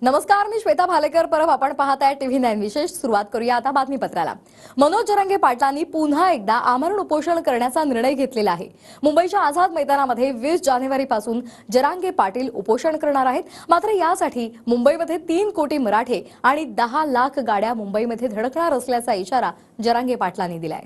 नमस्कार, मी श्वेता भालेकर परब. आपण पाहताय TV9 विशेष. सुरुवात करूया आता बातमीपत्राला. मनोज जरांगे पाटलांनी पुन्हा एकदा आमरण उपोषण करण्याचा निर्णय घेतलेला आहे. मुंबईच्या आझाद मैदानामध्ये 20 जानेवारीपासून जरांगे पाटील उपोषण करणार आहेत. मात्र यासाठी मुंबईमध्ये 3 कोटी मराठे आणि 10 लाख गाड्या मुंबईमध्ये धडकणार असल्याचा इशारा जरांगे पाटलांनी दिलाय.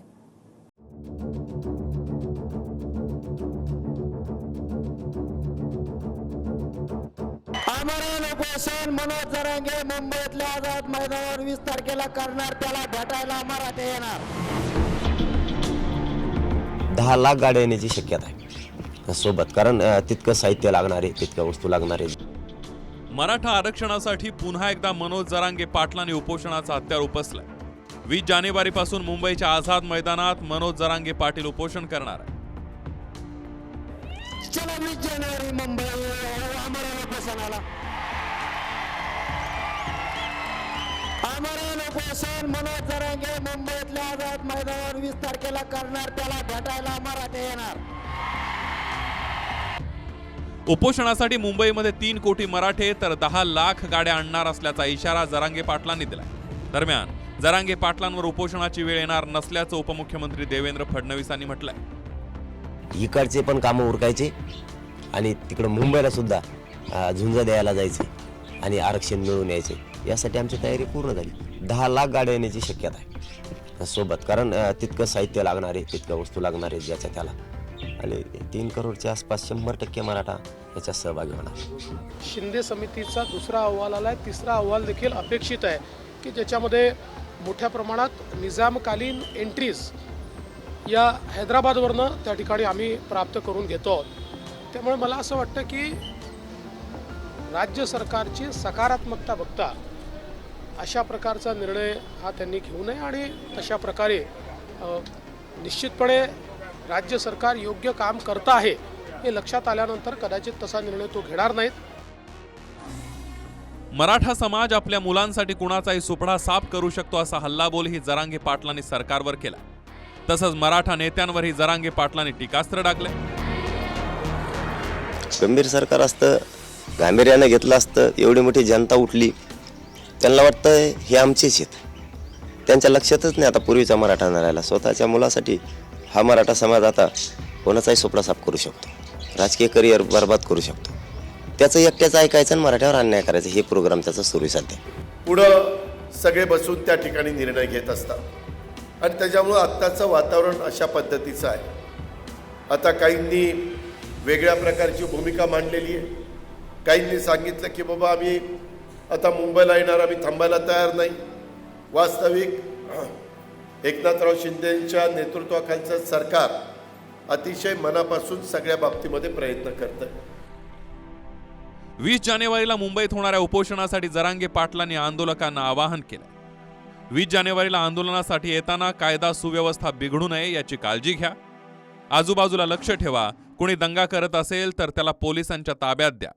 आमरण उपोषण मनोज जरांगे मुंबईतल्या आझाद मैदानावर 20 तारखेला करणार. त्याला भेटायला मराठे येणार. 10 लाख गाड्या येण्याची शक्यता आहे सोबत, कारण तितकं साहित्य लागणार आहे, तितक्या वस्तू लागणार आहे. मराठा आरक्षणासाठी पुन्हा एकदा मनोज जरांगे पाटलांनी उपोषणाचा हत्यार उपसलंय. 20 जानेवारीपासून मुंबईच्या आझाद मैदानात मनोज जरांगे पाटील उपोषण करणार आहे. चला 20 जानेवारी मुंबई आमरण उपोषणाला. आमरण उपोषण मनोज जरांगे मुंबईतल्या आझाद मैदानावर 20 तारखेला करणार. त्याला भेटायला मराठे येणार. उपोषणासाठी मुंबईमध्ये 3 कोटी मराठे तर 10 लाख गाड्या आणणार असल्याचा इशारा जरांगे पाटलांनी दिलाय. दरम्यान जरांगे पाटलांवर उपोषणाची वेळ येणार नसल्याचं उपमुख्यमंत्री देवेंद्र फडणवीसांनी म्हटलंय. इकडचे पण कामं उरकायचे आणि तिकडं मुंबईला सुद्धा झुंज द्यायला जायचे आणि आरक्षण मिळवून यायचे. यासाठी आमची तयारी पूर्ण झाली. 10 लाख गाड्या येण्याची शक्यता आहे सोबत, कारण तितकं साहित्य लागणार आहे, तितक्या वस्तू लागणार आहे ज्याच्या त्याला. आणि 3 करोडच्या आसपास 100% मराठा याच्यात सहभागी होणार. शिंदे समितीचा दुसरा अहवाल आलाय. तिसरा अहवाल देखील अपेक्षित आहे की ज्याच्यामध्ये मोठ्या प्रमाणात निजामकालीन एंट्रीज या हैदराबादवरनं त्या ठिकाणी आम्ही प्राप्त करून घेतो आहोत. त्यामुळे मला असं वाटतं की राज्य सरकारची सकारात्मकता बघता अशा प्रकारचा निर्णय हा त्यांनी घेऊ नये आणि तशा प्रकारे निश्चितपणे राज्य सरकार योग्य काम करतं आहे हे लक्षात आल्यानंतर कदाचित तसा निर्णय तो घेणार नाहीत. मराठा समाज आपल्या मुलांसाठी कुणाचाही सुपडा साफ करू शकतो असा हल्लाबोलही जरांगे पाटलांनी सरकारवर केला. तसंच मराठा नेत्यांवरही जरांगे पाटलांनी टीकास्त्र टाकले. गंभीर सरकार असतं, गांभीर्यानं घेतलं असतं, एवढी मोठी जनता उठली, त्यांना वाटतं हे आमचेच आहेत. त्यांच्या लक्षातच नाही आता पूर्वीचा मराठा न राहिला. स्वतःच्या मुलासाठी हा मराठा समाज आता कोणाचाही सुपडा साफ करू शकतो, राजकीय करिअर बर्बाद करू शकतो. त्याचं एकट्याचं ऐकायचं आणि मराठ्यावर अन्याय करायचं हे प्रोग्राम त्याचा सुरू आहे सध्या. पुढं सगळे बसून त्या ठिकाणी निर्णय घेत असतात आणि त्याच्यामुळं आत्ताचं वातावरण अशा पद्धतीचं आहे. आता काहींनी वेगळ्या प्रकारची भूमिका मांडलेली आहे. काहींनी सांगितलं की बाबा आम्ही आता मुंबईला येणार, आम्ही थांबायला तयार नाही. वास्तविक एकनाथराव शिंदेंच्या नेतृत्वाखालचं सरकार अतिशय मनापासून सगळ्या बाबतीमध्ये प्रयत्न करतं. 20 जानेवारीला मुंबईत होणाऱ्या उपोषणासाठी जरांगे पाटलांनी आंदोलकांना आवाहन केलं. 20 जानेवारीला आंदोलनासाठी येताना कायदा सुव्यवस्था बिघडू नये याची काळजी घ्या. आजूबाजूला लक्ष ठेवा. कोणी दंगा करत असेल तर त्याला पोलिसांच्या ताब्यात द्या.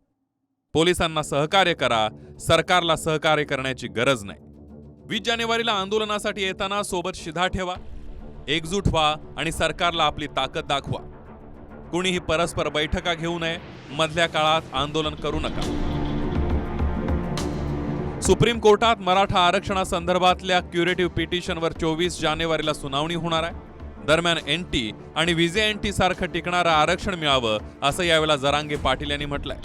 पोलिसांना सहकार्य करा, सरकारला सहकार्य करण्याची गरज नाही. 20 जानेवारीला आंदोलनासाठी येताना सोबत शिधा ठेवा, एकजूट व्हा आणि सरकारला आपली ताकद दाखवा. कुणीही परस्पर बैठका घेऊ नये. मधल्या काळात आंदोलन करू नका. सुप्रीम कोर्टात मराठा आरक्षणासंदर्भातल्या क्युरेटिव्ह पिटिशनवर 24 जानेवारीला सुनावणी होणार आहे. दरम्यान NT आणि VJNT सारखं टिकणारं आरक्षण मिळावं असं यावेळेला जरांगे पाटील यांनी म्हटलंय.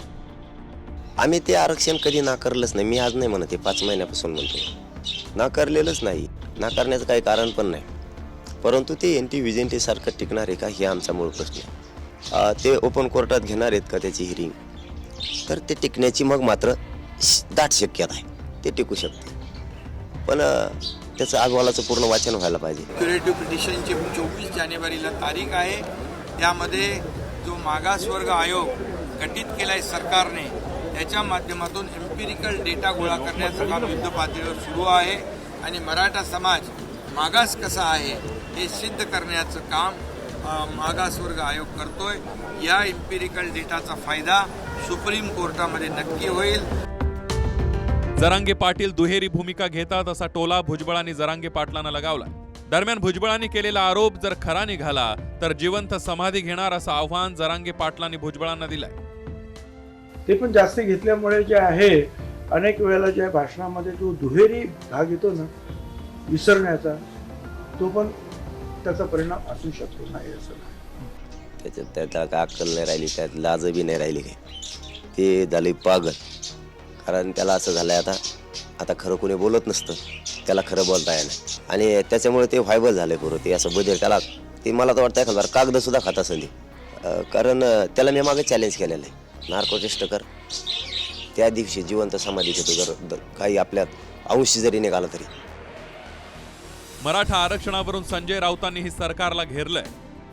आम्ही ते आरक्षण कधी नाकारलंच नाही. मी आज नाही म्हणत, 5 महिन्यापासून म्हणतो. नाकारलेलंच नाही, नाकारण्याचं काही कारण पण नाही. परंतु ते NT VJNT सारखं टिकणार आहे का हे आमचा मूळ प्रश्न आहे. ते ओपन कोर्टात घेणार आहेत का त्याची हिअरिंग, तर ते टिकण्याची मग मात्र दाट शक्यता आहे. ते टिकू शकते, पण त्याचं अहवालाचं पूर्ण वाचन व्हायला पाहिजे. क्युरेटिव्ह पिटिशनची 24 जानेवारीला तारीख आहे. त्यामध्ये जो मागासवर्ग आयोग गठीत केला आहे सरकारने, त्याच्या माध्यमातून एम्पिरिकल डेटा गोळा करण्याचं काम युद्ध पातळीवर सुरू आहे आणि मराठा समाज मागास कसा आहे हे सिद्ध करण्याचं काम मागासवर्ग आयोग करतोय. या एम्पिरिकल डेटाचा फायदा सुप्रीम कोर्टामध्ये नक्की होईल. जरांगे पाटील दुहेरी भूमिका घेतात असा टोला भुजबळांनी जरांगे पाटलांना लगावला. दरम्यान भुजबळांनी केलेला आरोप जर खरा निघाला तर जिवंत समाधी घेणार असं आव्हान जरांगे पाटलांनी भुजबळांना दिलंय. ते पण जास्त घेतल्यामुळे जे आहे अनेक वेळेला ज्या भाषणामध्ये जो दुहेरी भाग येतो ना विसरण्याचा, तो पण त्याचा परिणाम असू शकतो, नाही असं नाही. त्याच्यात त्याला काय अक्कल नाही राहिली, त्यात लाज बी नाही राहिली काय, ते झाले पागल. कारण त्याला असं झालंय आता खरं कोणी बोलत नसतं, त्याला खरं बोलता येणार आणि त्याच्यामुळे ते व्हायबल झाले पुरं. ते असं बदल त्याला ते मला तर वाटतं एखादा कागद सुद्धा खात असेल ते. कारण त्याला मी मागे चॅलेंज केलेलं आहे, नार्को टेस्ट कर, त्या दिवशी जिवंत समाधी घेतो, जर काही आपल्यात अंश जरी निघाला तरी. मराठा आरक्षणावरून संजय राऊतांनीही सरकारला घेरलंय.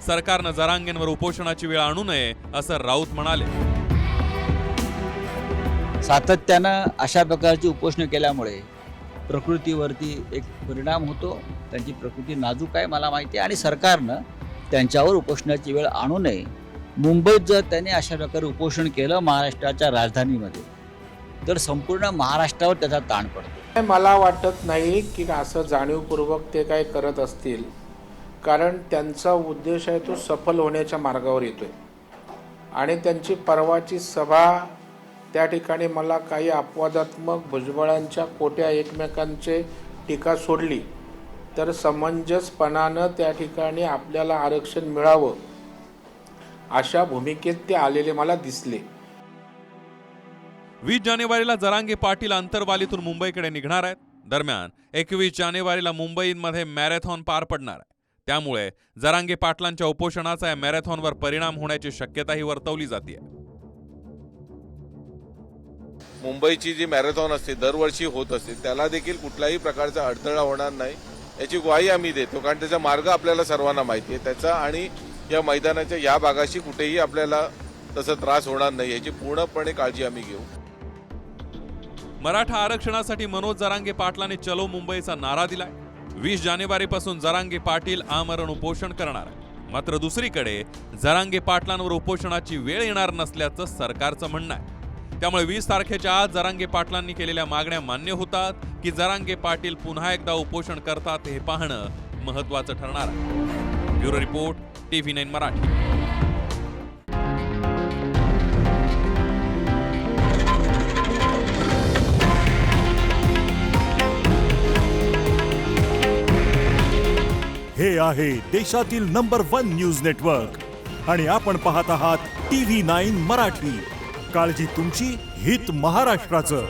सरकारनं जरांगेंवर उपोषणाची वेळ आणू नये असं राऊत म्हणाले. सातत्यानं अशा प्रकारची उपोषणं केल्यामुळे प्रकृतीवरती एक परिणाम होतो. त्यांची प्रकृती नाजूक आहे मला माहिती आहे आणि सरकारनं त्यांच्यावर उपोषणाची वेळ आणू नये. मुंबईत जर त्यांनी अशा प्रकारे उपोषण केलं महाराष्ट्राच्या राजधानीमध्ये तर संपूर्ण महाराष्ट्रावर त्याचा ताण पडतो. मला वाटत नाही की असं जाणीवपूर्वक ते काय करत असतील, कारण त्यांचा उद्देश आहे तो सफल होण्याच्या मार्गावर येतोय आणि त्यांची परवाची सभा त्या ठिकाणी मला काही अपवादात्मक भुजबळांच्या कोट्या एकमेकांचे टीका सोडली तर समंजसपणानं त्या ठिकाणी आपल्याला आरक्षण मिळावं अशा भूमिकेत ते आलेले मला दिसले. 20 जानेवारीला जरांगे पाटील अंतरवालीतून मुंबईकडे निघणार आहेत. दरम्यान 21 जानेवारीला मुंबईमध्ये मॅरेथॉन पार पडणार आहे. त्यामुळे जरांगे पाटलांच्या उपोषणाचा या मॅरेथॉनवर परिणाम होण्याची शक्यताही वर्तवली जाते. मुंबईची जी मॅरेथॉन असते दरवर्षी होत असते, त्याला देखील कुठल्याही प्रकारचा अडथळा होणार नाही याची ग्वाही आम्ही देतो. कारण त्याचा मार्ग आपल्याला सर्वांना माहिती आहे त्याचा आणि या मैदानाच्या या भागाशी कुठेही आपल्याला तसा त्रास होणार नाही याची पूर्णपणे काळजी आम्ही घेऊ. मराठा आरक्षणासाठी मनोज जरांगे पाटलांनी चलो मुंबईचा नारा दिलाय. 20 जानेवारीपासून जरांगे पाटील आमरण उपोषण करणार आहे. मात्र दुसरीकडे जरांगे पाटलांवर उपोषणाची वेळ येणार नसल्याचं सरकारचं म्हणणं आहे. त्यामुळे 20 तारखेच्या आज जरांगे पाटलांनी केलेल्या मागण्या मान्य होतात की जरांगे पाटील पुन्हा एकदा उपोषण करतात हे पाहणं महत्त्वाचं ठरणार आहे. Bureau report, TV9 Marathi. हे आहे देशातील नंबर 1 न्यूज नेटवर्क आणि आपण पाहत आहात TV9 मराठी. काळजी तुमची, हित महाराष्ट्राचं.